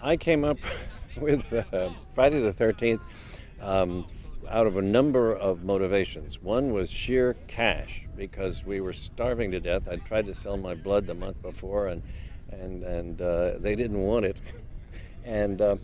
I came up with Friday the 13th out of a number of motivations. One was sheer cash because we were starving to death. I'd tried to sell my blood the month before, and they didn't want it. And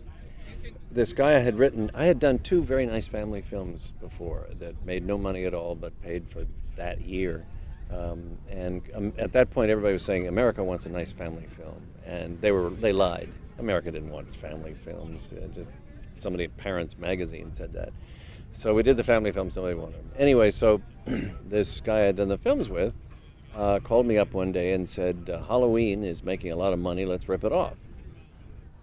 this guy I had done two very nice family films before that made no money at all but paid for that year. At that point, everybody was saying America wants a nice family film, and they lied. America didn't want family films. Just somebody at Parents Magazine said that. So we did the family films nobody wanted them. Anyway, so this guy I'd done the films with called me up one day and said, Halloween is making a lot of money, let's rip it off.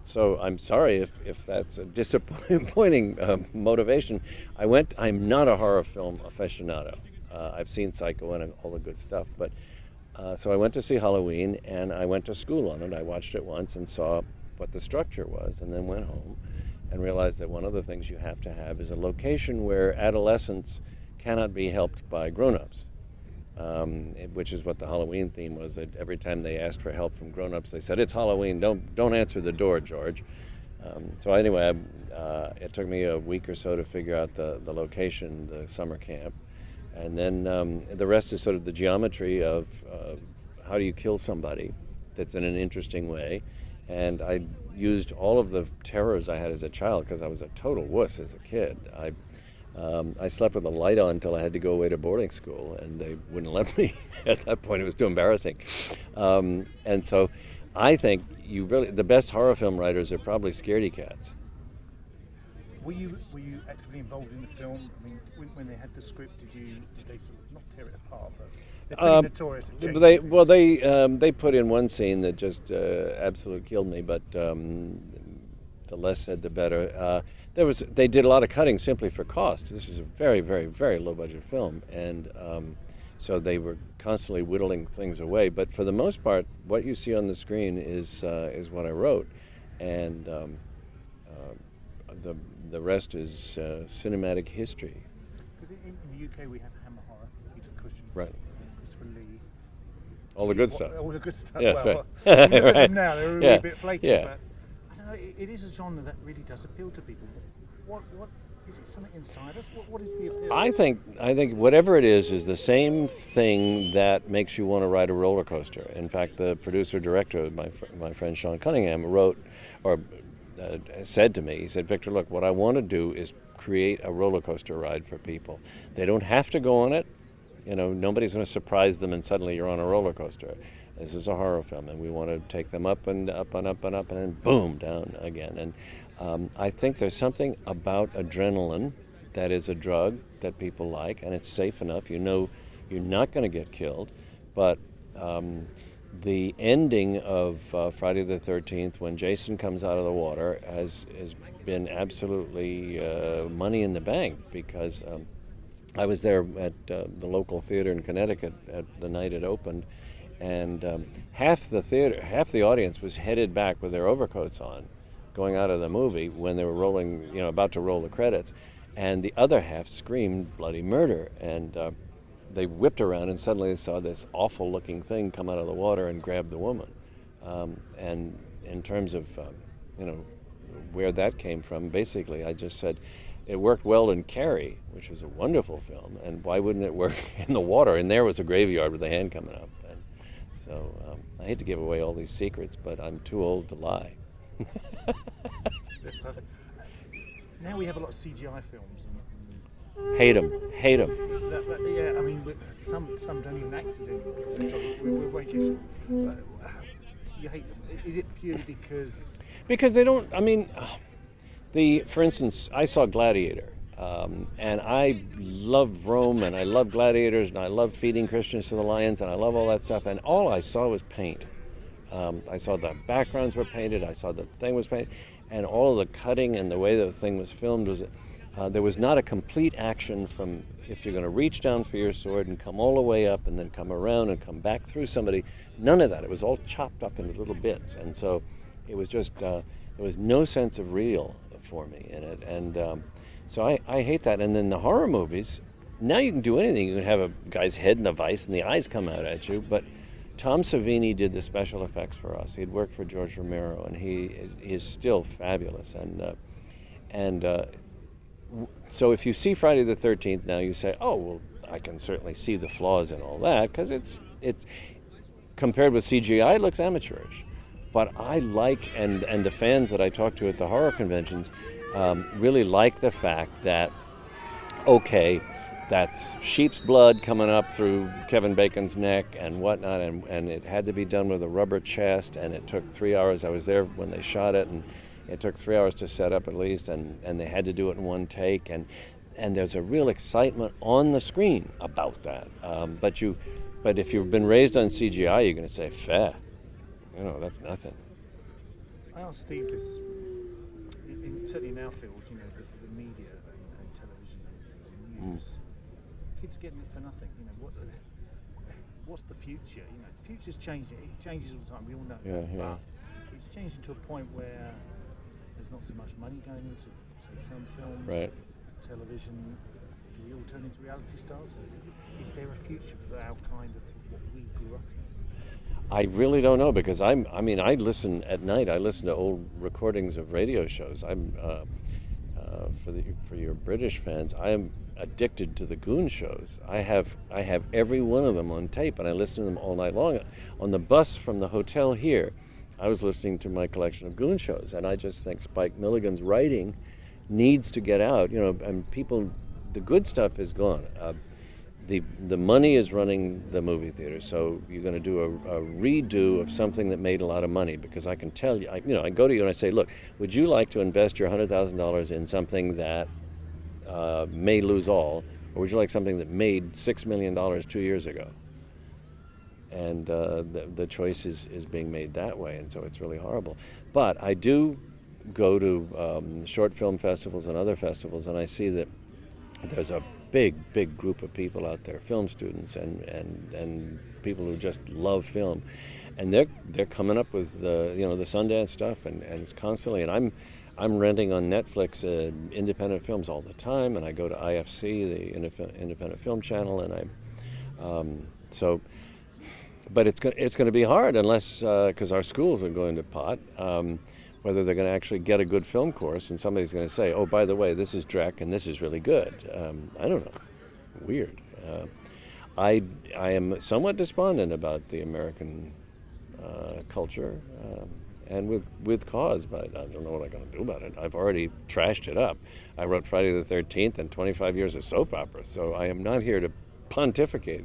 So I'm sorry if that's a disappointing motivation. I'm not a horror film aficionado. I've seen Psycho and all the good stuff, but so I went to see Halloween, and I went to school on it. I watched it once and saw what the structure was, and then went home and realized that one of the things you have to have is a location where adolescents cannot be helped by grown-ups, which is what the Halloween theme was. That every time they asked for help from grown-ups, they said, "It's Halloween. Don't answer the door, George." So anyway, it took me a week or so to figure out the location, the summer camp. And then the rest is sort of the geometry of how do you kill somebody that's in an interesting way. And I used all of the terrors I had as a child because I was a total wuss as a kid. I slept with the light on until I had to go away to boarding school, and they wouldn't let me. At that point, it was too embarrassing. And so I think the best horror film writers are probably scaredy cats. Were you actively involved in the film? I mean, when they had the script, did they sort of not tear it apart, but they're pretty notorious at changing they put in one scene that just absolutely killed me, but the less said the better. They did a lot of cutting simply for cost. This is a very, very, very low budget film, and so they were constantly whittling things away. But for the most part, what you see on the screen is what I wrote, and the rest is cinematic history. Because in the UK we have Hammer Horror, Peter Cushing, right, Christopher Lee. All the good stuff. All the good stuff. Yes, well, right. Look at them now; they're a bit flaky. Yeah. But I don't know. It is a genre that really does appeal to people. What is it? Something inside us? What is the appeal? I think whatever it is the same thing that makes you want to ride a roller coaster. In fact, the producer director, my friend Sean Cunningham, wrote or said to me, he said, "Victor, look, what I want to do is create a roller coaster ride for people. They don't have to go on it. You know, nobody's going to surprise them and suddenly you're on a roller coaster. This is a horror film, and we want to take them up and up and up and up, and then boom, down again." And I think there's something about adrenaline that is a drug that people like, and it's safe enough. You know you're not going to get killed, but the ending of Friday the 13th, when Jason comes out of the water, has been absolutely money in the bank, because I was there at the local theater in Connecticut at the night it opened, and half the audience was headed back with their overcoats on, going out of the movie when they were rolling, about to roll the credits, and the other half screamed bloody murder, and they whipped around and suddenly they saw this awful looking thing come out of the water and grab the woman. And in terms of where that came from, basically I just said it worked well in Carrie, which was a wonderful film, and why wouldn't it work in the water? And there was a graveyard with a hand coming up. And so I hate to give away all these secrets, but I'm too old to lie. Perfect. Now we have a lot of CGI films. Hate them. Yeah, I mean, some don't even act as anymore. So we're way too short. You hate them. Is it purely because? Because they don't. I mean, for instance, I saw Gladiator, and I love Rome, and I love gladiators, and I love feeding Christians to the lions, and I love all that stuff. And all I saw was paint. I saw the backgrounds were painted. I saw the thing was painted, and all of the cutting and the way the thing was filmed was. There was not a complete action from if you're going to reach down for your sword and come all the way up and then come around and come back through somebody. None of that. It was all chopped up into little bits. And so it was just, there was no sense of real for me in it. And so I hate that. And then the horror movies, now you can do anything. You can have a guy's head in a vice and the eyes come out at you. But Tom Savini did the special effects for us. He'd worked for George Romero, and he is still fabulous. And so if you see Friday the 13th now, you say, oh, well, I can certainly see the flaws in all that, because it's compared with CGI, it looks amateurish. But I like, and the fans that I talk to at the horror conventions really like the fact that, okay, that's sheep's blood coming up through Kevin Bacon's neck and whatnot, and it had to be done with a rubber chest, and it took 3 hours. I was there when they shot it, and it took 3 hours to set up at least, and they had to do it in one take, and there's a real excitement on the screen about that. But if you've been raised on CGI, you're going to say, "Fair, that's nothing." I asked Steve this, certainly in our field, the media and television and news. Kids are getting it for nothing. What's the future? The future's changing. It changes all the time. We all know. Yeah. But it's changing to a point where there's not so much money going into, say, some films, Right. television. Do we all turn into reality stars? Is there a future for our kind of what we grew up in? I really don't know, because I listen at night. I listen to old recordings of radio shows. For your British fans, I am addicted to the Goon shows. I have every one of them on tape, and I listen to them all night long. On the bus from the hotel here, I was listening to my collection of Goon shows, and I just think Spike Milligan's writing needs to get out. And people, the good stuff is gone. The money is running the movie theater, so you're going to do a redo of something that made a lot of money, because I can tell you, I go to you and I say, look, would you like to invest your $100,000 in something that may lose all, or would you like something that made $6 million 2 years ago? And the choice is being made that way, and so it's really horrible. But I do go to short film festivals and other festivals, and I see that there's a big group of people out there, film students and people who just love film, and they're coming up with the Sundance stuff, and it's constantly, and I'm renting on Netflix independent films all the time, and I go to IFC, the Independent Film Channel, and but it's going to be hard unless, because our schools are going to pot, whether they're going to actually get a good film course, and somebody's going to say, oh, by the way, this is Drek and this is really good. I don't know. Weird. I am somewhat despondent about the American culture, and with cause, but I don't know what I'm going to do about it. I've already trashed it up. I wrote Friday the 13th and 25 years of soap opera, so I am not here to pontificate.